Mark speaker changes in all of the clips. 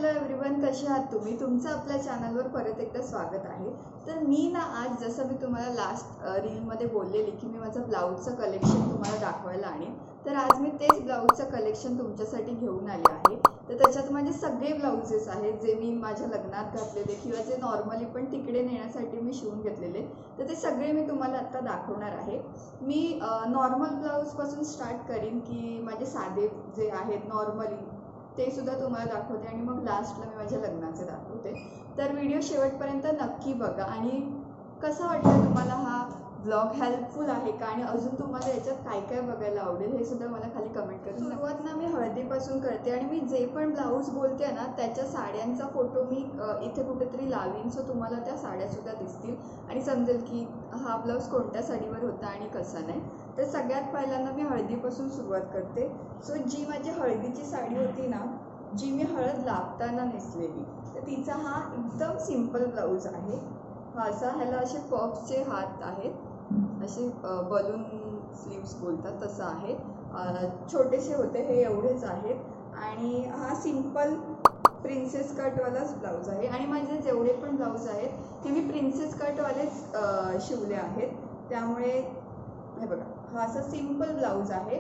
Speaker 1: Hello everyone, कसे आहात तुम्ही? तुमचं आपल्या चॅनलवर परत एकदा स्वागत आहे. तर मी ना आज जसं मी तुम्हाला लास्ट रीलमध्ये बोललेली की मी माझं ब्लाऊजचं कलेक्शन तुम्हाला दाखवायला आणेन, तर आज मी तेच ब्लाऊजचं कलेक्शन तुमच्यासाठी घेऊन आले आहे. तर त्याच्यात माझे सगळे ब्लाउजेस आहेत जे मी माझ्या लग्नात घातलेले किंवा जे नॉर्मली पण तिकडे नेण्यासाठी मी शिवून घेतलेले, तर ते सगळे मी तुम्हाला आत्ता दाखवणार आहे. मी नॉर्मल ब्लाऊजपासून स्टार्ट करीन की माझे साधे जे आहेत नॉर्मली ते सुद्धा तुम्हाला दाखवते आणि मग लास्टला मी माझ्या लग्नाचे दाखवते. तर व्हिडिओ शेवटपर्यंत नक्की बघा. आणि कसा वाटतं तुम्हाला हा ब्लॉग? हेल्पफुल आहे का? आणि अजून तुम्हाला याच्यात काय काय बघायला आवडेल हे सुद्धा मला खाली कमेंट करून. सुरुवात ना मी हळदीपासून करते आणि मी जे पण ब्लाऊज बोलते ना त्याच्या साड्यांचा फोटो मी इथे कुठेतरी लावीन, सो तुम्हाला त्या साड्यासुद्धा दिसतील आणि समजेल की हा ब्लाऊज कोणत्या साडीवर होता आणि कसा नाही. तर सगळ्यात पहिल्यांदा मी हळदीपासून सुरुवात करते. सो जी माझी हळदीची साडी होती ना, जी मी हळद लागताना नेसलेली, तर तिचा हा एकदम सिंपल ब्लाऊज आहे. हा असा, ह्याला असे पफचे हात आहेत, असे बलून स्लीव्स बोलतात तसं आहे. छोटेसे होते, हे एवढेच आहेत. आणि हा सिंपल प्रिन्सेस कटवालाच ब्लाऊज आहे. आणि माझे जेवढे पण ब्लाऊज आहेत ते मी प्रिन्सेस कटवालेच शिवले आहेत. त्यामुळे हे बघा, हा असा सिंपल ब्लाऊज आहे,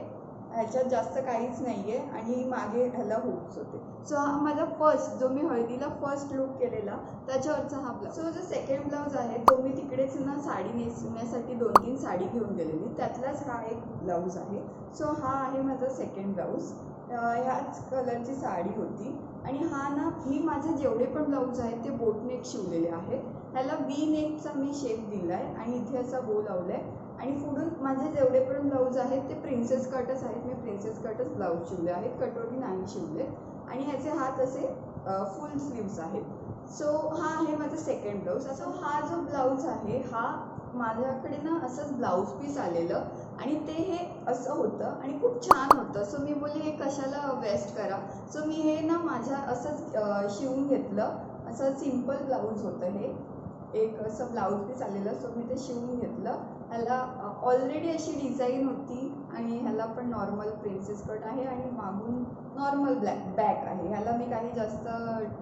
Speaker 1: ह्याच्यात जास्त काहीच नाही आहे आणि मागे ह्याला हुक्स होते. सो हा माझा फर्स्ट, जो मी हळदीला फर्स्ट लुक केलेला त्याच्यावरचा हा ब्लाऊज. सो जो सेकंड ब्लाऊज आहे तो मी तिकडेच ना साडी नेसण्यासाठी 2-3 साडी घेऊन गेलेली, त्यातलाच हा एक ब्लाऊज आहे. सो हा आहे माझा सेकंड ब्लाऊज. ह्याच कलरची साडी होती. आणि हा ना, मी माझे जेवढे पण ब्लाऊज आहेत ते बोटनेक शिवलेले आहेत. ह्याला वी नेकचा मी शेप दिला आहे आणि इथे असा बो लावला आहे. आणि पुढून माझे जेवढे पण ब्लाऊज आहेत ते प्रिन्सेस कटच आहेत. मी प्रिन्सेस कटच ब्लाऊज शिवले आहेत, कटोरी नाही शिवले. आणि ह्याचे हात असे फुल स्लीव्स आहेत. सो हा आहे माझा सेकंड ब्लाऊज. सो हा जो ब्लाऊज आहे हा माझ्याकडे ना असंच ब्लाऊज पीस आलेलं आणि ते हे असं होतं आणि खूप छान होतं. सो मी बोलली हे कशाला वेस्ट करा. सो मी हे ना माझ्या असंच शिवून घेतलं. असं सिंपल ब्लाऊज होतं, हे एक असं ब्लाऊज पीस आलेलं. सो मी ते शिवून घेतलं. ह्याला ऑलरेडी अशी डिझाईन होती आणि ह्याला पण नॉर्मल प्रिन्सेस कट आहे आणि मागून नॉर्मल बॅक आहे. ह्याला मी काही जास्त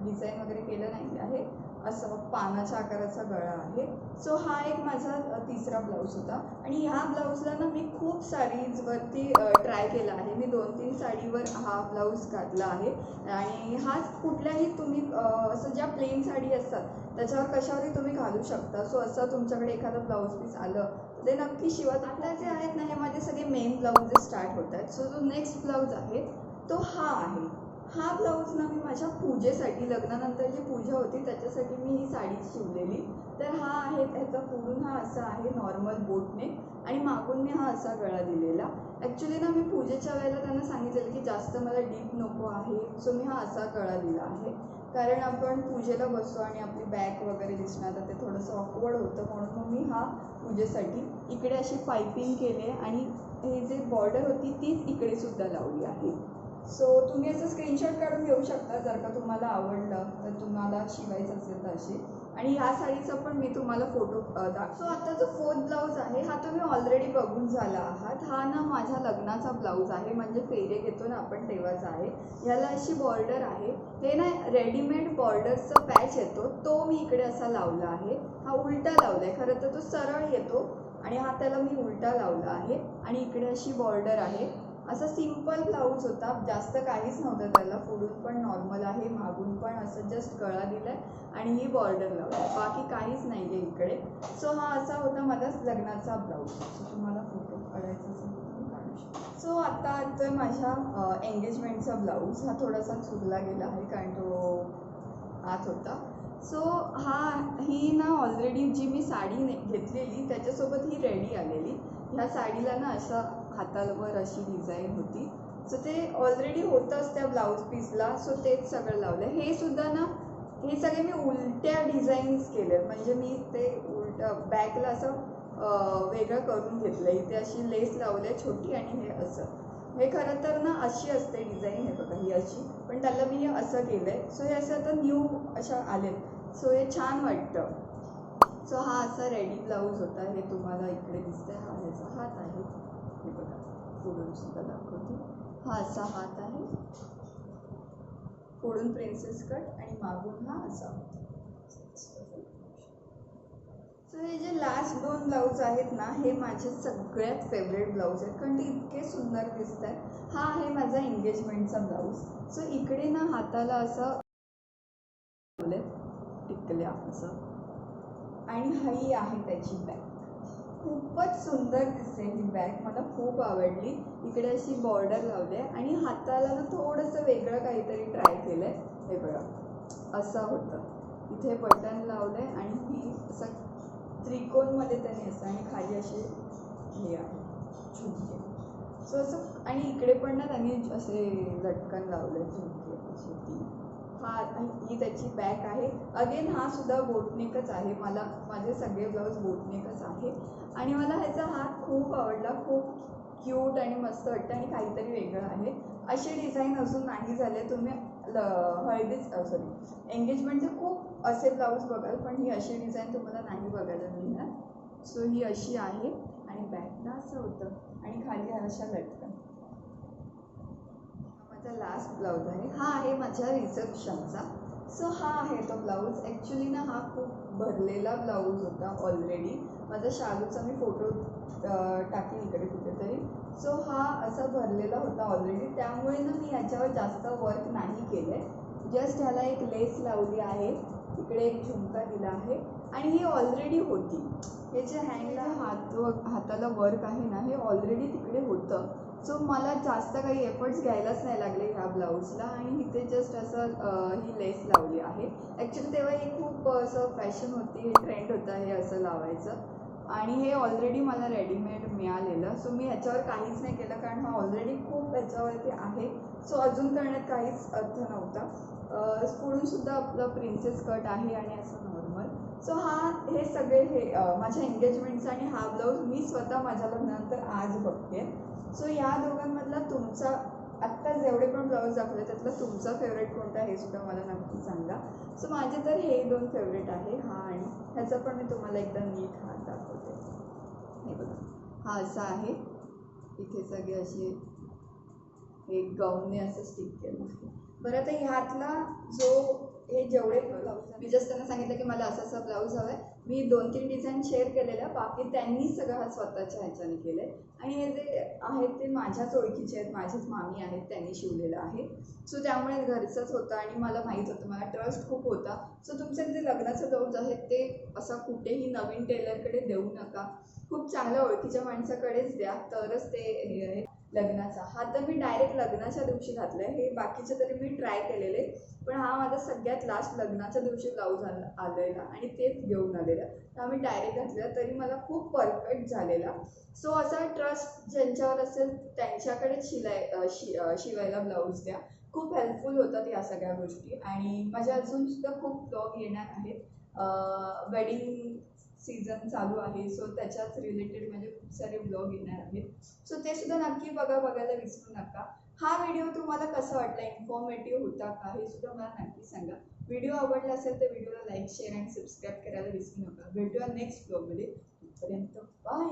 Speaker 1: डिझाईन वगैरे केलं नाही आहे. असं पानाच्या आकाराचा गळा आहे. सो हा एक माझा तिसरा ब्लाऊज होता. आणि ह्या ब्लाऊजला ना मी खूप साडीजवरती ट्राय केला आहे. मी 2-3 साडीवर हा ब्लाऊज घातला आहे. आणि हा कुठल्याही तुम्ही असं ज्या प्लेन साडी असतात त्याच्यावर कशावरही तुम्ही घालू शकता. सो असं तुमच्याकडे एखादं ब्लाऊज पीस आलं ते नक्की शिवा. आता जे आहेत ना, हे माझे सगळे मेन ब्लाऊज स्टार्ट होत आहेत. सो जो नेक्स्ट ब्लाऊज आहे तो हा आहे. हा ब्लाऊज ना मी माझ्या पूजेसाठी, लग्नानंतर जी पूजा होती त्याच्यासाठी मी ही साडी शिवलेली. तर हा आहे, त्याचा पुढून हा असा आहे नॉर्मल बोटने आणि मागून मी हा असा गळा दिलेला. ॲक्च्युली ना मी पूजेच्या वेळेला त्यांना सांगितलेलं की जास्त मला डीप नको आहे. सो मी हा असा गळा दिला आहे, कारण आपण पूजेला बसतो आणि आपली बॅक वगैरे दिसणार तर ते थोडंसं ऑकवर्ड होतं. म्हणून मग मी हा पूजेसाठी इकडे अशी पायपिंग केली आहे आणि हे जे बॉर्डर होती तीच इकडे सुद्धा लावली आहे. सो तुम्ही असं स्क्रीनशॉट काढून घेऊ शकता जर का तुम्हाला आवडलं तर, तुम्हाला शिवायचं असेल तर अशी. आणि ह्या साडीचा पण मी तुम्हाला फोटो दाखवतो. सो आता जो फोर्थ ब्लाऊज आहे हा तुम्ही ऑलरेडी बघून झाला आहात. हा ना माझ्या लग्नाचा ब्लाऊज आहे, म्हणजे फेरे घेतो ना आपण तेव्हाचा आहे. ह्याला अशी बॉर्डर आहे. हे ना रेडीमेड बॉर्डरचा पॅच येतो तो मी इकडे असा लावला आहे. हा उलटा लावला आहे, खरं तर तो सरळ येतो आणि हा त्याला मी उलटा लावला आहे. आणि इकडे अशी बॉर्डर आहे. असा सिंपल ब्लाऊज होता, जास्त काहीच नव्हतं त्याला. पुढून पण नॉर्मल आहे, मागून पण असं जस्ट गळा दिलाय आणि ही बॉर्डर लावली, बाकी काहीच नाही आहे इकडे. सो हा असा होता माझा लग्नाचा ब्लाऊज. सो तुम्हाला फोटो काढायचा असेल तर तुम्ही काढू शकता. सो आता येतोय माझ्या एंगेजमेंटचा ब्लाऊज. हा थोडासा चुरला गेला आहे कारण तो आत होता. सो ही ना ऑलरेडी जी मी साडी घेतलेली त्याच्यासोबत ही रेडी आलेली. ह्या साडीला ना अशा हातावर अशी डिझाईन होती. सो ते ऑलरेडी होतंच त्या ब्लाऊज पीसला. सो तेच सगळं लावलं. हे सुद्धा ना, हे सगळे मी उलट्या डिझाईन्स केले, म्हणजे मी ते उलटं बॅकला असं वेगळं करून घेतलं. इथे अशी लेस लावली छोटी आणि हे असं. हे खरं तर ना अशी असते डिझाईन, हे बघा ही अशी, पण त्याला मी हे असं केलं आहे. सो हे असं आता न्यू अशा आलेत. सो हे छान वाटतं. सो हा असा रेडी ब्लाऊज होता. हे तुम्हाला इकडे दिसतंय, हा ह्याचा हात आहे. हे बघा, 4 सुद्धा दाखवते. हा असा हात आहे पुढून प्रिन्सेस कट आणि मागून हा असा. सो हे जे लास्ट 2 ब्लाऊज आहेत ना, हे माझे सगळ्यात फेवरेट ब्लाऊज आहेत, कारण ते इतके सुंदर दिसत आहेत. हा आहे माझा एंगेजमेंटचा ब्लाऊज. सो इकडे ना हाताला असं टिकल्या असं, आणि ही आहे त्याची बॅग. खूपच सुंदर दिसते ही बॅग, मला खूप आवडली. इकडे अशी बॉर्डर लावली आहे आणि हाताला ना थोडंसं वेगळं काहीतरी ट्राय केलं आहे. हे बघा असं होतं, इथे बटन लावलं आहे आणि ही असं त्रिकोणमध्ये त्यांनी असं, आणि खाली असे हे आहे झुमके. सो असं, आणि इकडे पण ना त्यांनी असे लटकन लावले झुमके असे 3. ही त्याची बॅक आहे. अगेन हा सुद्धा बोटनेकच आहे. माझे सगळे ब्लाऊज बोटनेकच आहे आणि मला ह्याचा हात खूप आवडला. खूप क्यूट आणि मस्त वाटतं आणि काहीतरी वेगळं आहे. असे डिझाईन अजून नाही झाले. तुम्ही एंगेजमेंटचे खूप असे ब्लाऊज बघाल, पण ही अशी डिझाईन तुम्हाला नाही बघायला मिळणार. सो ही अशी आहे आणि बॅकला असं होतं आणि खाली अशा लटकन. माझा लास्ट ब्लाऊज आहे. हा आहे माझ्या रिसेप्शनचा. सो हा आहे तो ब्लाऊज. ॲक्च्युली ना हा खूप भरलेला ब्लाऊज होता ऑलरेडी. माझा शालूचा मी फोटो टाकेन इकडे कुठेतरी. सो हा असा भरलेला होता ऑलरेडी, त्यामुळे ना मी याच्यावर जास्त वर्क नाही केलं आहे. जस्ट ह्याला एक लेस लावली आहे, इकडे एक झुमका दिला आहे आणि ही ऑलरेडी होती. हे जे हँडला हाताला वर्क आहे ना, हे ऑलरेडी तिकडे होतं. सो मला जास्त काही एफर्ट्स घ्यायलाच नाही लागले ह्या ब्लाऊजला, आणि इथे जस्ट असं ही लेस लावली आहे. ॲक्च्युली तेव्हा ही खूप असं फॅशन होती, हे ट्रेंड होता हे असं लावायचं, आणि हे ऑलरेडी मला रेडीमेड मिळालेलं. सो मी ह्याच्यावर काहीच नाही केलं, कारण हा ऑलरेडी खूप ह्याच्यावरती आहे. सो अजून करण्यात काहीच अर्थ नव्हता. पुढूनसुद्धा आपलं प्रिन्सेस कट आहे आणि असं नॉर्मल. सो हे सगळे माझ्या एंगेजमेंटचा आणि हा ब्लाऊज मी स्वतः माझ्या लग्नानंतर आज बघते. सो या दोघांमधला तुमचा आत्ता जेवढे पण ब्लाऊज दाखवले त्यातला तुमचा फेवरेट कोणता हे सुद्धा मला नक्की सांगा. सो माझे तर हे 2 फेवरेट आहे, हा आणि ह्याचा पण मी तुम्हाला एकदा नीट हात दाखवते. हे बघा, हा असा आहे, इथे सगळे असे एक गाऊनने असं स्टिक केलं आहे. बरं, तर ह्यातला जो हे जेवढे ब्लाऊज मी जस्ट त्यांना सांगितलं की मला असा ब्लाऊज हवा आहे. मी 2-3 डिझाईन शेअर केलेल्या, बाकी त्यांनी सगळं हा स्वतःच्या ह्याच्याने केलं आहे. आणि हे जे आहेत ते माझ्याच ओळखीचे आहेत, माझेच मामी आहेत, त्यांनी शिवलेलं आहे. सो त्यामुळे घरचंच होतं आणि मला माहीत होतं, मला ट्रस्ट खूप होता. सो तुमचे जे लग्नाचे ब्लाऊज आहेत ते असं कुठेही नवीन टेलरकडे देऊ नका, खूप चांगल्या ओळखीच्या माणसाकडेच द्या, तरच ते हे आहे. लग्नाचा हा तर मी डायरेक्ट लग्नाच्या दिवशी घातला आहे. हे बाकीचे तरी मी ट्राय केलेले, पण हा माझा सगळ्यात लास्ट लग्नाच्या दिवशी ब्लाऊज आलेला आणि तेच घेऊन आलेला. तर आम्ही डायरेक्ट घातलेला, तरी मला खूप परफेक्ट झालेला. सो असा ट्रस्ट ज्यांच्यावर असेल त्यांच्याकडेच शिवायला ब्लाऊज द्या. खूप हेल्पफुल होतात या सगळ्या गोष्टी. आणि माझ्या अजूनसुद्धा खूप ब्लॉग येणार आहेत. वेडिंग सीझन चालू आहे, सो त्याच्याच रिलेटेड म्हणजे खूप सारे ब्लॉग येणार आहेत. सो ते सुद्धा नक्की बघायला विसरू नका. हा व्हिडिओ तुम्हाला कसा वाटला, इन्फॉर्मेटिव्ह होता का, हे सुद्धा मला नक्की सांगा. व्हिडिओ आवडला असेल तर व्हिडिओला लाईक, शेअर आणि सबस्क्राईब करायला विसरू नका. भेटूया नेक्स्ट ब्लॉगमध्ये. तोपर्यंत बाय.